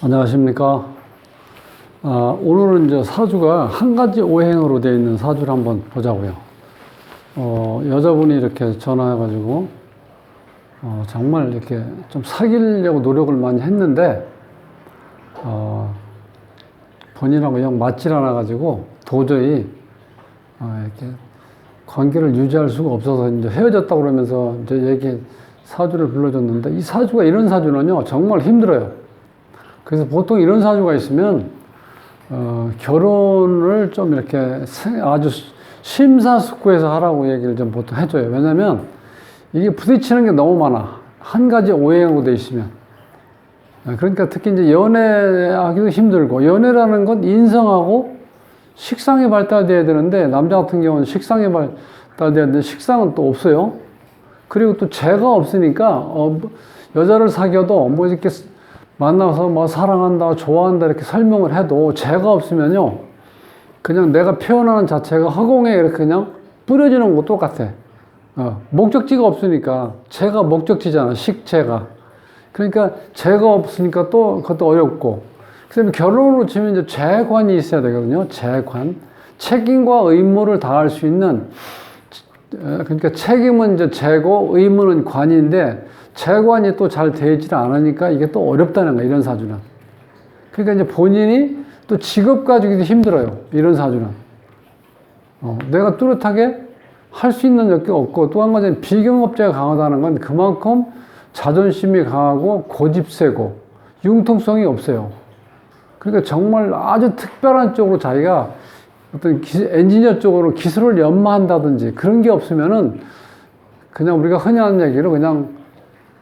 안녕하십니까. 오늘은 이제 사주가 한 가지 오행으로 되어 있는 사주를 한번 보자고요. 여자분이 이렇게 전화해가지고, 정말 이렇게 좀 사귀려고 노력을 많이 했는데, 본인하고 영 맞질 않아가지고, 도저히, 이렇게 관계를 유지할 수가 없어서 이제 헤어졌다고 그러면서 이제 사주를 불러줬는데, 이 사주가 이런 사주는요, 정말 힘들어요. 그래서 보통 이런 사주가 있으면 결혼을 좀 이렇게 아주 심사숙고해서 하라고 얘기를 좀 보통 해줘요. 왜냐면 이게 부딪히는 게 너무 많아. 한 가지 오행으로 돼 있으면. 그러니까 특히 이제 연애하기도 힘들고, 연애라는 건 인성하고 식상이 발달돼야 되는데, 남자 같은 경우는 식상이 발달돼야 되는데 식상은 또 없어요. 그리고 또 재가 없으니까 여자를 사귀어도 뭐 이렇게 만나서 뭐 사랑한다, 좋아한다 이렇게 설명을 해도 재가 없으면요, 그냥 내가 표현하는 자체가 허공에 이렇게 그냥 뿌려지는 거 똑같아. 목적지가 없으니까. 재가 목적지잖아, 식재가. 그러니까 재가 없으니까 또 그것도 어렵고. 그다음에 결혼으로 치면 이제 재관이 있어야 되거든요. 재관. 책임과 의무를 다할 수 있는, 그러니까 책임은 이제 재고 의무는 관인데, 재관이 또 잘 되질 않으니까 이게 또 어렵다는 거야, 이런 사주는. 그러니까 이제 본인이 또 직업 가지기도 힘들어요, 이런 사주는. 내가 뚜렷하게 할 수 있는 게 없고, 또 한 가지는 비경업자가 강하다는 건 그만큼 자존심이 강하고 고집세고 융통성이 없어요. 그러니까 정말 아주 특별한 쪽으로 자기가 어떤 엔지니어 쪽으로 기술을 연마한다든지 그런 게 없으면은 그냥 우리가 흔히 하는 얘기로 그냥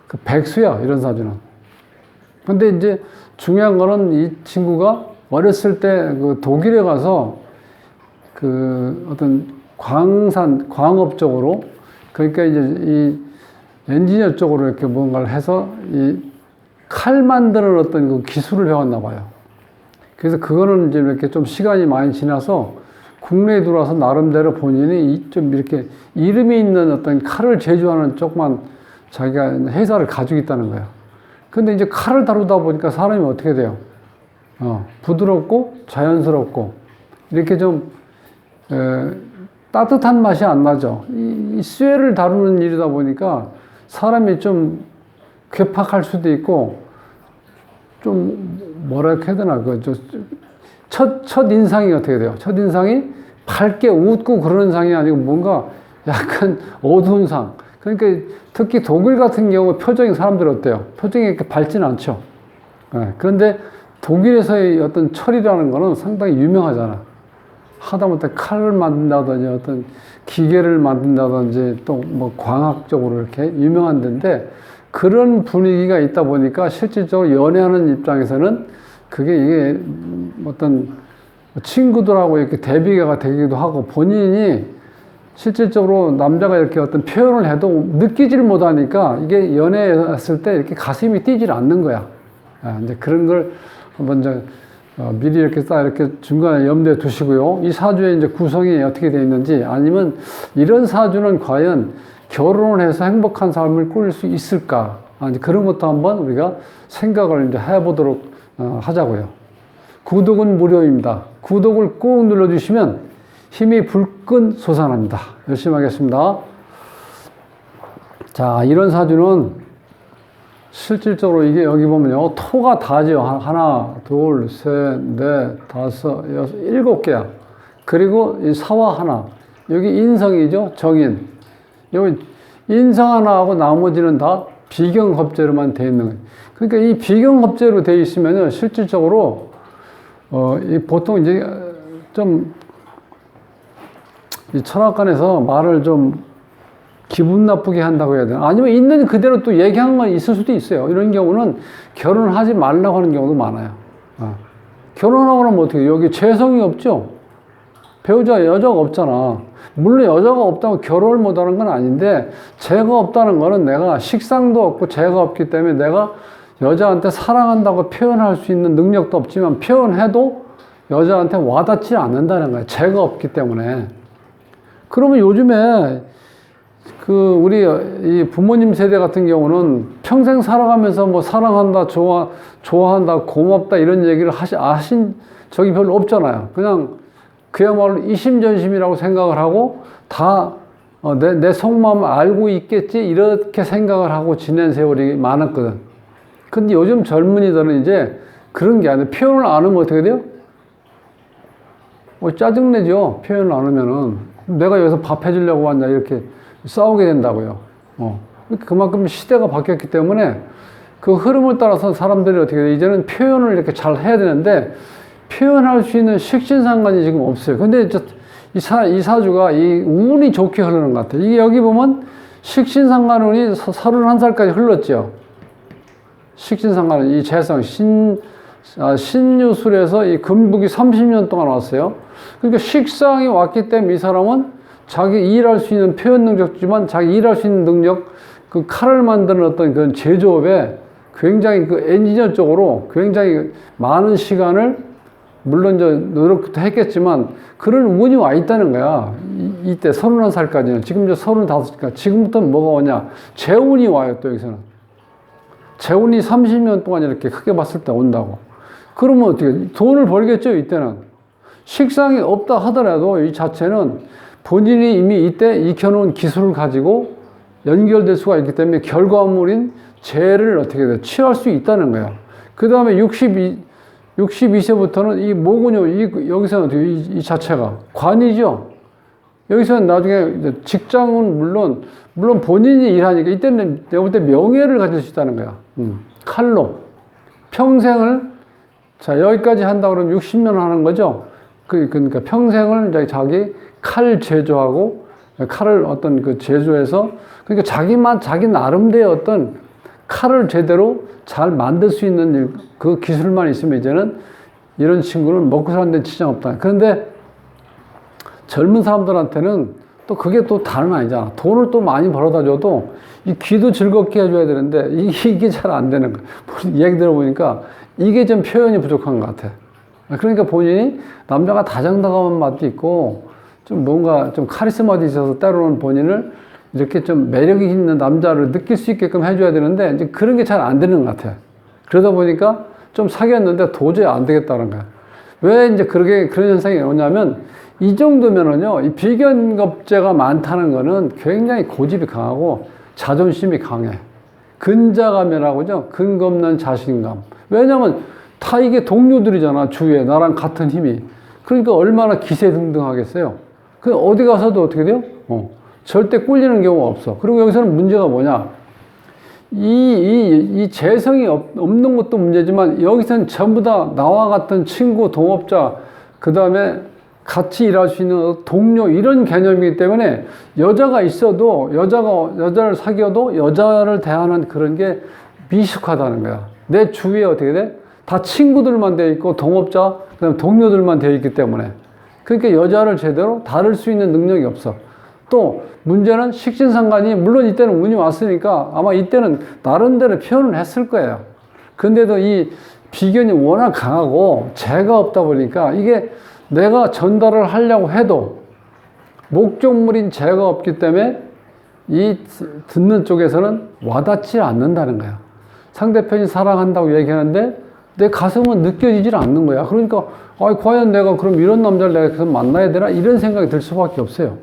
그 백수야, 이런 사주는. 근데 이제 중요한 거는 이 친구가 어렸을 때 그 독일에 가서 그 어떤 광업 쪽으로, 그러니까 이제 이 엔지니어 쪽으로 이렇게 뭔가를 해서 이 칼 만드는 어떤 그 기술을 배웠나 봐요. 그래서 그거는 이제 이렇게 좀 시간이 많이 지나서 국내에 들어와서 나름대로 본인이 좀 이렇게 이름이 있는 어떤 칼을 제조하는 쪽만 자기가 회사를 가지고 있다는 거야. 근데 이제 칼을 다루다 보니까 사람이 어떻게 돼요? 부드럽고 자연스럽고 이렇게 좀 따뜻한 맛이 안 나죠. 이 쇠를 다루는 일이다 보니까 사람이 좀 괴팍할 수도 있고, 좀 뭐라 해야 되나, 첫 인상이 어떻게 돼요? 첫 인상이 밝게 웃고 그러는 상이 아니고 뭔가 약간 어두운 상. 그러니까 특히 독일 같은 경우 표정이, 사람들 어때요? 표정이 이렇게 밝지는 않죠. 그런데 독일에서의 어떤 철이라는 거는 상당히 유명하잖아. 하다못해 칼을 만든다든지 어떤 기계를 만든다든지 또 뭐 광학적으로 이렇게 유명한 데인데, 그런 분위기가 있다 보니까 실질적으로 연애하는 입장에서는 이게 어떤 친구들하고 이렇게 대비가 되기도 하고, 본인이 실질적으로 남자가 이렇게 어떤 표현을 해도 느끼질 못하니까 이게 연애했을 때 이렇게 가슴이 뛰질 않는 거야. 이제 그런 걸 한번 이제 미리 이렇게 딱 이렇게 중간에 염두에 두시고요. 이 사주의 이제 구성이 어떻게 되어 있는지, 아니면 이런 사주는 과연 결혼을 해서 행복한 삶을 꾸릴 수 있을까? 이제 그런 것도 한번 우리가 생각을 이제 해보도록 하자고요. 구독은 무료입니다. 구독을 꼭 눌러주시면 힘이 불끈 솟아납니다. 열심히 하겠습니다. 자, 이런 사주는 실질적으로 이게 여기 보면요, 토가 다죠. 하나, 둘, 셋, 넷, 다섯, 여섯, 7개야. 그리고 이 사화 하나. 여기 인성이죠. 정인. 여기 인성 하나 하고 나머지는 다 비경합재로만 되어 있는 거예요. 그러니까 이 비경합재로 되어 있으면은 실질적으로 보통 이제 좀 이 철학관에서 말을 좀 기분 나쁘게 한다고 해야 되나? 아니면 있는 그대로 또 얘기한 건 있을 수도 있어요. 이런 경우는 결혼을 하지 말라고 하는 경우도 많아요. 결혼하고 나면 어떻게 해요? 여기 재성이 없죠? 배우자 여자가 없잖아. 물론 여자가 없다고 결혼을 못하는 건 아닌데, 재가 없다는 거는 내가 식상도 없고 재가 없기 때문에 내가 여자한테 사랑한다고 표현할 수 있는 능력도 없지만 표현해도 여자한테 와닿지 않는다는 거예요. 재가 없기 때문에. 그러면 요즘에 우리 이 부모님 세대 같은 경우는 평생 살아가면서 뭐 사랑한다, 좋아한다, 고맙다 이런 얘기를 하신 적이 별로 없잖아요. 그냥 그야말로 이심전심이라고 생각을 하고 다 내 속마음 알고 있겠지 이렇게 생각을 하고 지낸 세월이 많았거든. 근데 요즘 젊은이들은 이제 그런 게 아니라 표현을 안 하면 어떻게 돼요? 짜증내죠. 표현을 안 하면은. 내가 여기서 밥 해주려고 왔냐 이렇게 싸우게 된다고요. 그만큼 시대가 바뀌었기 때문에 그 흐름을 따라서 사람들이 어떻게 돼? 이제는 표현을 이렇게 잘 해야 되는데 표현할 수 있는 식신상관이 지금 없어요. 근데 이 사주가 이 운이 좋게 흐르는 것 같아요. 이게 여기 보면 식신상관운이 31살까지 흘렀죠. 식신상관운, 이 재성, 신유술에서 이 금북이 30년 동안 왔어요. 그러니까 식상이 왔기 때문에 이 사람은 자기 일할 수 있는 표현 능력이지만 자기 일할 수 있는 능력, 그 칼을 만드는 어떤 그런 제조업에 굉장히 그 엔지니어 쪽으로 굉장히 많은 시간을 물론 노력도 했겠지만 그런 운이 와 있다는 거야. 이때 31살까지는. 지금 이제 35니까 지금부터는 뭐가 오냐. 재운이 와요, 또 여기서는. 재운이 30년 동안 이렇게 크게 봤을 때 온다고. 그러면 어떻게, 돈을 벌겠죠, 이때는. 식상이 없다 하더라도 이 자체는 본인이 이미 이때 익혀놓은 기술을 가지고 연결될 수가 있기 때문에 결과물인 재를 어떻게 돼? 취할 수 있다는 거야. 그 다음에 62세부터는 이 모근요, 여기서는 어떻게, 이 자체가 관이죠. 여기서는 나중에 직장은 물론 본인이 일하니까 이때는 내가 볼 때 명예를 가질 수 있다는 거야. 칼로. 평생을, 자, 여기까지 한다 그러면 60년 하는 거죠. 그러니까 평생을 이제 자기 칼 제조하고 칼을 어떤 그 제조해서 그러니까 자기 나름대로 어떤 칼을 제대로 잘 만들 수 있는 그 기술만 있으면 이제는 이런 친구는 먹고 사는 데 지장 없다. 그런데 젊은 사람들한테는 또 그게 또 다른 아니잖아. 돈을 또 많이 벌어다 줘도 이 귀도 즐겁게 해줘야 되는데 이게 잘 안 되는 거야. 얘기 들어보니까 이게 좀 표현이 부족한 것 같아. 그러니까 본인이 남자가 다정다감한 맛도 있고 좀 뭔가 좀 카리스마도 있어서 때로는 본인을 이렇게 좀 매력이 있는 남자를 느낄 수 있게끔 해줘야 되는데 이제 그런 게 잘 안 되는 것 같아. 그러다 보니까 좀 사귀었는데 도저히 안 되겠다는 거야. 왜 이제 그런 현상이 오냐면 이 정도면은요, 이 비견겁제가 많다는 거는 굉장히 고집이 강하고 자존심이 강해. 근자감이라고 하죠. 근거 없는 자신감. 왜냐면 다 이게 동료들이잖아. 주위에 나랑 같은 힘이. 그러니까 얼마나 기세등등하겠어요. 그 어디 가서도 어떻게 돼요? 절대 꿀리는 경우가 없어. 그리고 여기서는 문제가 뭐냐? 이 재성이 없는 것도 문제지만 여기서는 전부 다 나와 같은 친구, 동업자, 그 다음에 같이 일할 수 있는 동료 이런 개념이기 때문에 여자가 있어도 여자를 사귀어도 여자를 대하는 그런 게 미숙하다는 거야. 내 주위에 어떻게 돼? 다 친구들만 되어 있고 동업자, 그다음 동료들만 되어 있기 때문에 그러니까 여자를 제대로 다룰 수 있는 능력이 없어. 또 문제는 식신상관이 물론 이때는 운이 왔으니까 아마 이때는 나름대로 표현을 했을 거예요. 근데도 이 비견이 워낙 강하고 재가 없다 보니까 이게 내가 전달을 하려고 해도 목적물인 재가 없기 때문에 이 듣는 쪽에서는 와닿지 않는다는 거야. 상대편이 사랑한다고 얘기하는데 내 가슴은 느껴지질 않는 거야. 그러니까 과연 내가 그럼 이런 남자를 내가 계속 만나야 되나 이런 생각이 들 수밖에 없어요.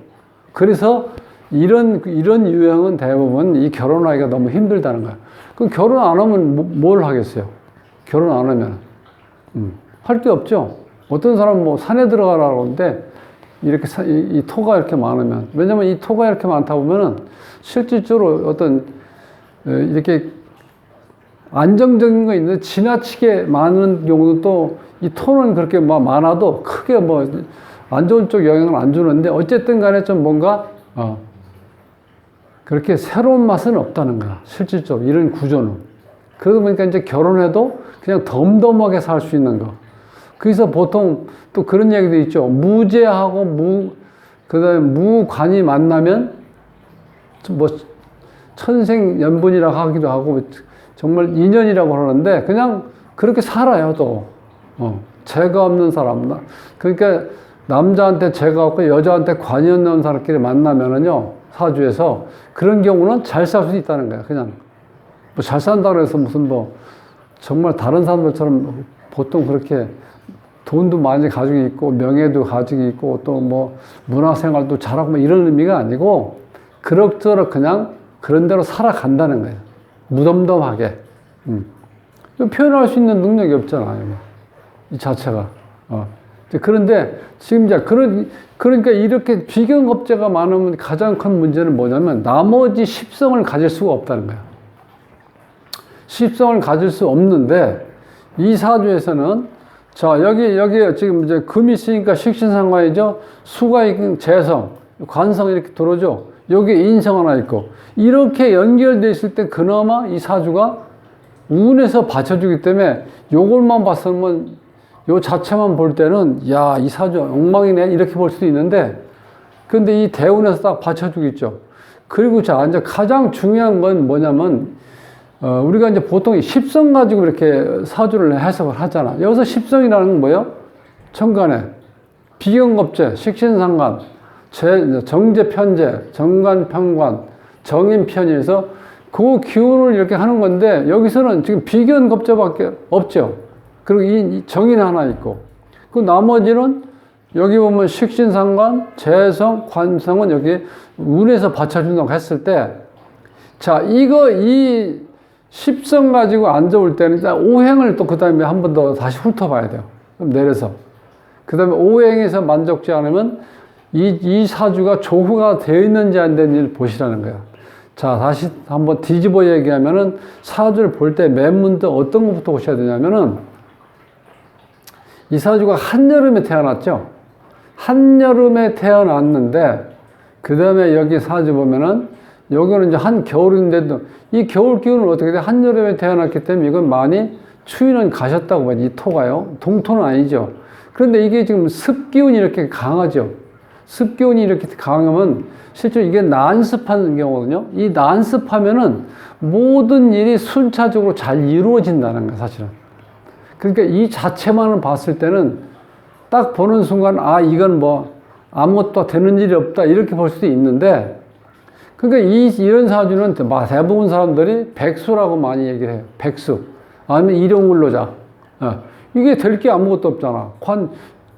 그래서 이런 유형은 대부분 이 결혼하기가 너무 힘들다는 거야. 그럼 결혼 안 하면 뭘 하겠어요? 결혼 안 하면 할 게 없죠. 어떤 사람은 뭐 산에 들어가라고 하는데 이렇게 이 토가 이렇게 많으면, 왜냐면 이 토가 이렇게 많다 보면은 실질적으로 어떤 이렇게 안정적인 거 있는데 지나치게 많은 경우도 또 이 토는 그렇게 많아도 크게 뭐 안 좋은 쪽 영향을 안 주는데 어쨌든 간에 좀 뭔가 그렇게 새로운 맛은 없다는 거야. 실질적으로 이런 구조는. 그러다 보니까 이제 결혼해도 그냥 덤덤하게 살 수 있는 거. 그래서 보통 또 그런 얘기도 있죠. 무재하고 그다음에 무관이 만나면 뭐 천생연분이라고 하기도 하고 정말 인연이라고 하는데 그냥 그렇게 살아요, 또. 재가 없는 사람. 그러니까 남자한테 재가 없고 여자한테 관이 없는 사람끼리 만나면은요, 사주에서 그런 경우는 잘 살 수 있다는 거야. 그냥 뭐 잘 산다고 해서 무슨 뭐 정말 다른 사람들처럼 보통 그렇게 돈도 많이 가지고 있고 명예도 가지고 있고 또 뭐 문화생활도 잘하고 뭐 이런 의미가 아니고 그럭저럭 그냥 그런 대로 살아간다는 거예요. 무덤덤하게. 표현할 수 있는 능력이 없잖아요. 이 자체가. 그런데 지금 이제 그러니까 이렇게 비견겁제가 많으면 가장 큰 문제는 뭐냐면 나머지 십성을 가질 수가 없다는 거예요. 십성을 가질 수 없는데 이 사주에서는 자, 여기 지금 이제 금이 있으니까 식신상관이죠. 수가 있긴 재성, 관성 이렇게 들어오죠. 여기 인성 하나 있고. 이렇게 연결되어 있을 때 그나마 이 사주가 운에서 받쳐주기 때문에 요걸만 봤으면 요 자체만 볼 때는 야, 이 사주 엉망이네 이렇게 볼 수도 있는데 근데 이 대운에서 딱 받쳐주겠죠. 그리고 자, 이제 가장 중요한 건 뭐냐면 우리가 이제 보통 십성 가지고 이렇게 사주를 해석을 하잖아. 여기서 십성이라는 건 뭐예요? 천간에 비견겁제, 식신상관, 정제편제, 정관편관, 정인편에서 그 기운을 이렇게 하는 건데 여기서는 지금 비견겁제밖에 없죠. 그리고 이 정인 하나 있고 그 나머지는 여기 보면 식신상관, 재성, 관성은 여기 운에서 받쳐준다고 했을 때 자, 이 십성 가지고 앉아올 때는 일단 오행을 또 그 다음에 한 번 더 다시 훑어봐야 돼요. 그럼 내려서. 그 다음에 오행에서 만족지 않으면 이 사주가 조후가 되어 있는지 안 되는지를 보시라는 거예요. 자, 다시 한번 뒤집어 얘기하면은 사주를 볼 때 맨 먼저 어떤 것부터 보셔야 되냐면은 이 사주가 한여름에 태어났죠. 한여름에 태어났는데 그 다음에 여기 사주 보면은 여기는 이제 한겨울인데도 이 겨울 기운은 어떻게 돼? 한여름에 태어났기 때문에 이건 많이 추위는 가셨다고 봐요. 이 토가요. 동토는 아니죠. 그런데 이게 지금 습기운이 이렇게 강하죠. 습기운이 이렇게 강하면 실제로 이게 난습한 경우거든요. 이 난습하면은 모든 일이 순차적으로 잘 이루어진다는 거예요, 사실은. 그러니까 이 자체만을 봤을 때는 딱 보는 순간, 아, 이건 뭐 아무것도 되는 일이 없다. 이렇게 볼 수도 있는데, 그러니까 이런 사주는 대부분 사람들이 백수라고 많이 얘기를 해요. 백수. 아니면 일용근로자. 이게 될 게 아무것도 없잖아.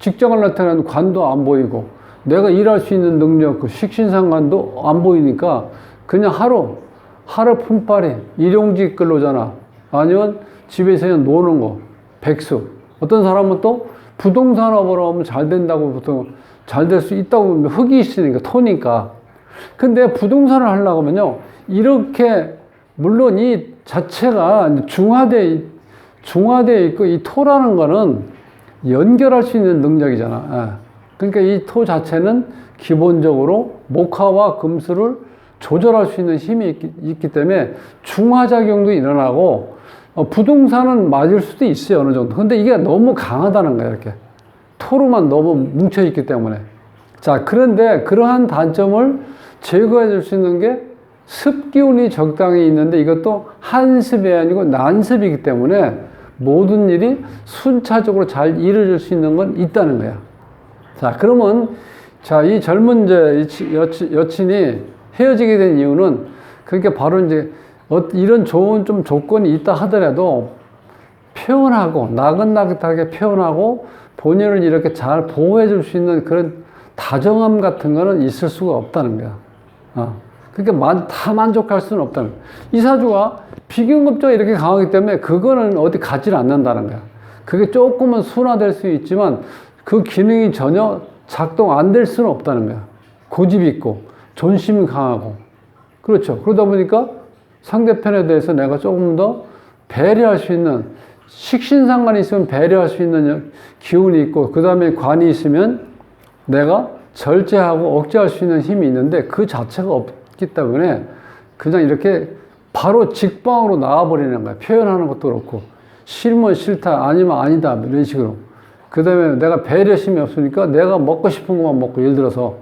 직장을 나타내는 관도 안 보이고, 내가 일할 수 있는 능력, 그 식신상관도 안 보이니까, 그냥 하루 품팔이, 일용직 근로자나, 아니면 집에서 그냥 노는 거, 백수. 어떤 사람은 또 부동산업으로 하면 잘 된다고 보통 잘 될 수 있다고 흙이 있으니까, 토니까. 근데 부동산을 하려고 하면요, 이렇게, 물론 이 자체가 중화되어 있고, 이 토라는 거는 연결할 수 있는 능력이잖아. 그러니까 이 토 자체는 기본적으로 목화와 금수를 조절할 수 있는 힘이 있기 때문에 중화작용도 일어나고, 부동산은 맞을 수도 있어요, 어느 정도. 근데 이게 너무 강하다는 거예요, 이렇게. 토로만 너무 뭉쳐있기 때문에. 자, 그런데 그러한 단점을 제거해 줄 수 있는 게 습기운이 적당히 있는데 이것도 한습이 아니고 난습이기 때문에 모든 일이 순차적으로 잘 이루어질 수 있는 건 있다는 거야. 자, 그러면 자, 이 젊은 여친이 헤어지게 된 이유는 그러니까 바로 이제 이런 좋은 좀 조건이 있다 하더라도 표현하고 나긋나긋하게 표현하고 본인을 이렇게 잘 보호해 줄 수 있는 그런 다정함 같은 거는 있을 수가 없다는 거야. 그러니까 다 만족할 수는 없다는 거야. 이 사주가 비견겁제가 이렇게 강하기 때문에 그거는 어디 가지를 않는다는 거야. 그게 조금은 순화될 수 있지만 그 기능이 전혀 작동 안 될 수는 없다는 거야. 고집이 있고 존심이 강하고. 그렇죠. 그러다 보니까 상대편에 대해서 내가 조금 더 배려할 수 있는, 식신상관이 있으면 배려할 수 있는 기운이 있고, 그 다음에 관이 있으면 내가 절제하고 억제할 수 있는 힘이 있는데 그 자체가 없기 때문에 그냥 이렇게 바로 직방으로 나와버리는 거야. 표현하는 것도 그렇고, 싫으면 싫다, 아니면 아니다, 이런 식으로. 그 다음에 내가 배려심이 없으니까 내가 먹고 싶은 것만 먹고, 예를 들어서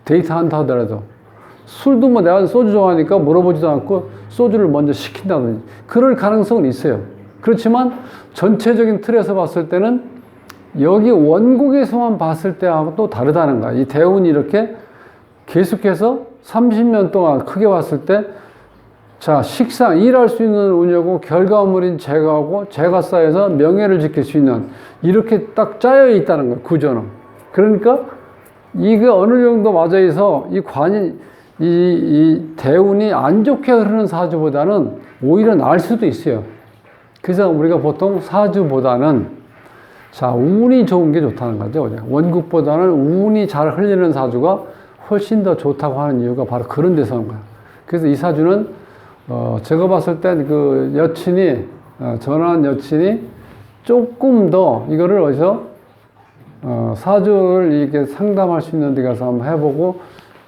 데이트 한다 하더라도 술도 뭐 내가 소주 좋아하니까 물어보지도 않고 소주를 먼저 시킨다든지 그럴 가능성은 있어요. 그렇지만 전체적인 틀에서 봤을 때는 여기 원국에서만 봤을 때하고 또 다르다는 거야. 이 대운이 이렇게 계속해서 30년 동안 크게 봤을 때, 자, 식상, 일할 수 있는 운이고, 결과물인 재가하고, 재가 쌓여서 명예를 지킬 수 있는, 이렇게 딱 짜여 있다는 거예요, 구조는. 그러니까, 이게 어느 정도 맞아서, 이 대운이 안 좋게 흐르는 사주보다는 오히려 나을 수도 있어요. 그래서 우리가 보통 사주보다는, 자, 운이 좋은 게 좋다는 거죠. 원국보다는 운이 잘 흘리는 사주가 훨씬 더 좋다고 하는 이유가 바로 그런 데서 온 거예요. 그래서 이 사주는, 제가 봤을 땐 그 여친이, 전화한 여친이 조금 더 이거를 어디서, 사주를 이렇게 상담할 수 있는 데 가서 한번 해보고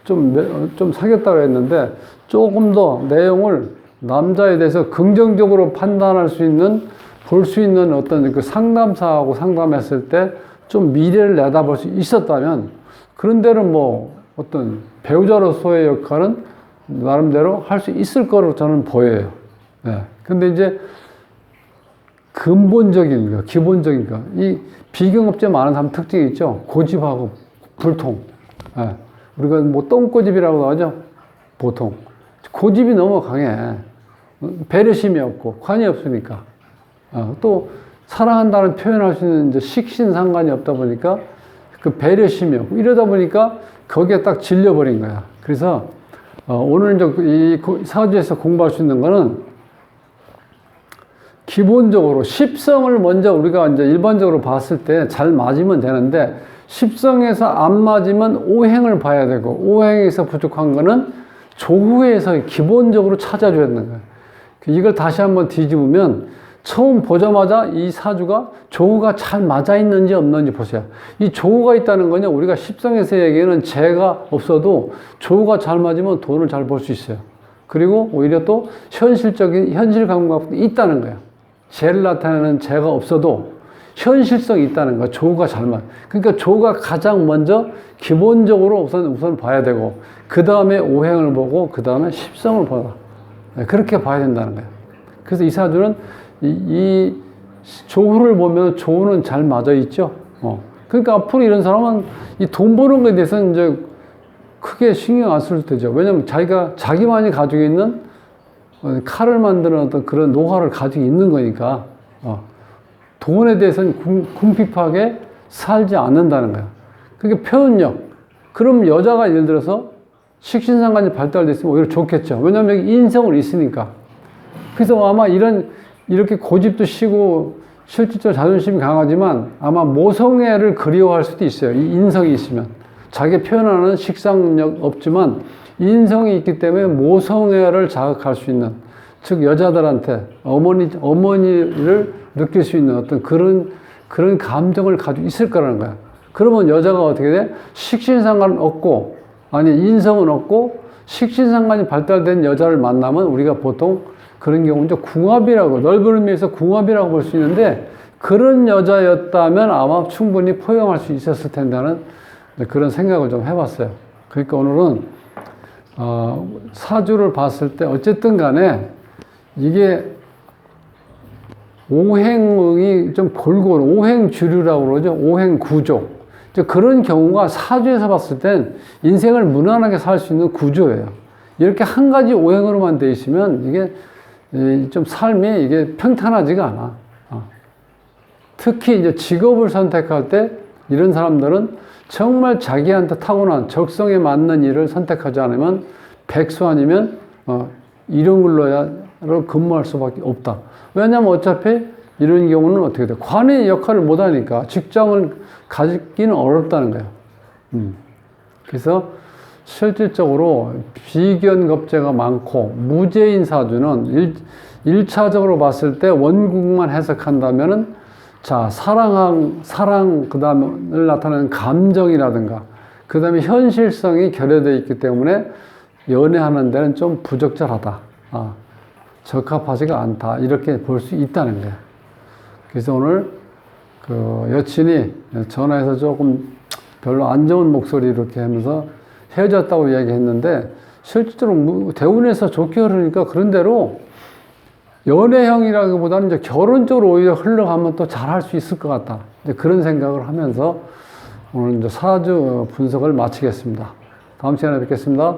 좀 사귀었다고 했는데 조금 더 내용을 남자에 대해서 긍정적으로 판단할 수 있는, 볼 수 있는 어떤 그 상담사하고 상담했을 때 좀 미래를 내다볼 수 있었다면 그런 데는 뭐 어떤 배우자로서의 역할은 나름대로 할 수 있을 거로 저는 보여요. 네. 근데 이제 근본적인 거, 기본적인 거, 이 비경업체 많은 사람 특징이 있죠. 고집하고 불통. 네. 우리가 뭐 똥고집이라고 하죠. 보통. 고집이 너무 강해. 배려심이 없고, 관이 없으니까. 또, 사랑한다는 표현할 수 있는 이제 식신상관이 없다 보니까 그 배려심이 없고, 이러다 보니까 거기에 딱 질려버린 거야. 그래서, 오늘 이제 이 사주에서 공부할 수 있는 거는 기본적으로 십성을 먼저 우리가 이제 일반적으로 봤을 때 잘 맞으면 되는데, 십성에서 안 맞으면 오행을 봐야 되고, 오행에서 부족한 거는 조후에서 기본적으로 찾아줘야 되는 거예요. 이걸 다시 한번 뒤집으면 처음 보자마자 이 사주가 조후가 잘 맞아 있는지 없는지 보세요. 이 조후가 있다는 거는 우리가 십성에서 얘기하는 재가 없어도 조후가 잘 맞으면 돈을 잘 벌 수 있어요. 그리고 오히려 또 현실적인 현실 감각도 있다는 거예요. 재를 나타내는 재가 없어도 현실성이 있다는 거야. 조우가 잘 맞아. 그러니까 조우가 가장 먼저 기본적으로 우선 봐야 되고, 그 다음에 오행을 보고, 그 다음에 십성을 보라. 그렇게 봐야 된다는 거예요. 그래서 이 사주는 이 조우를 보면 조우는 잘 맞아 있죠. 그러니까 앞으로 이런 사람은 이 돈 버는 거에 대해서는 이제 크게 신경 안 쓸 때죠. 왜냐면 자기만이 가지고 있는 칼을 만드는 어떤 그런 노하우를 가지고 있는 거니까. 돈에 대해서는 궁핍하게 살지 않는다는 거야. 그게 표현력. 그럼 여자가 예를 들어서 식신상관이 발달됐으면 오히려 좋겠죠. 왜냐하면 여기 인성을 있으니까. 그래서 아마 이렇게 고집도 시고 실질적으로 자존심이 강하지만 아마 모성애를 그리워할 수도 있어요. 이 인성이 있으면. 자기 표현하는 식상력 없지만 인성이 있기 때문에 모성애를 자극할 수 있는, 즉 여자들한테 어머니를 느낄 수 있는 어떤 그런 감정을 가지고 있을 거라는 거야. 그러면 여자가 어떻게 돼? 식신상관은 없고, 아니 인성은 없고 식신상관이 발달된 여자를 만나면 우리가 보통 그런 경우는 이제 궁합이라고, 넓은 의미에서 궁합이라고 볼 수 있는데, 그런 여자였다면 아마 충분히 포용할 수 있었을 텐데는 그런 생각을 좀 해봤어요. 그러니까 오늘은 사주를 봤을 때 어쨌든 간에 이게 오행이 좀 골고루, 오행주류라고 그러죠. 오행구조. 그런 경우가 사주에서 봤을 땐 인생을 무난하게 살 수 있는 구조예요. 이렇게 한 가지 오행으로만 돼 있으면 이게 좀 삶이 이게 평탄하지가 않아. 특히 이제 직업을 선택할 때 이런 사람들은 정말 자기한테 타고난 적성에 맞는 일을 선택하지 않으면 백수 아니면 이런 걸로 근무할 수밖에 없다. 왜냐하면 어차피 이런 경우는 어떻게 돼? 관의 역할을 못하니까 직장을 가지기는 어렵다는 거예요. 그래서 실질적으로 비견겁제가 많고 무재인 사주는 1차적으로 봤을 때 원국만 해석한다면은, 자, 사랑, 그 다음을 나타내는 감정이라든가, 그 다음에 현실성이 결여되어 있기 때문에 연애하는 데는 좀 부적절하다. 적합하지가 않다. 이렇게 볼 수 있다는 거예요. 그래서 오늘 그 여친이 전화해서 조금 별로 안 좋은 목소리 이렇게 하면서 헤어졌다고 얘기했는데, 실제로 대운에서 좋게 흐르니까 그런 대로 연애형이라기보다는 이제 결혼 쪽으로 오히려 흘러가면 또 잘할 수 있을 것 같다. 이제 그런 생각을 하면서 오늘 이제 사주 분석을 마치겠습니다. 다음 시간에 뵙겠습니다.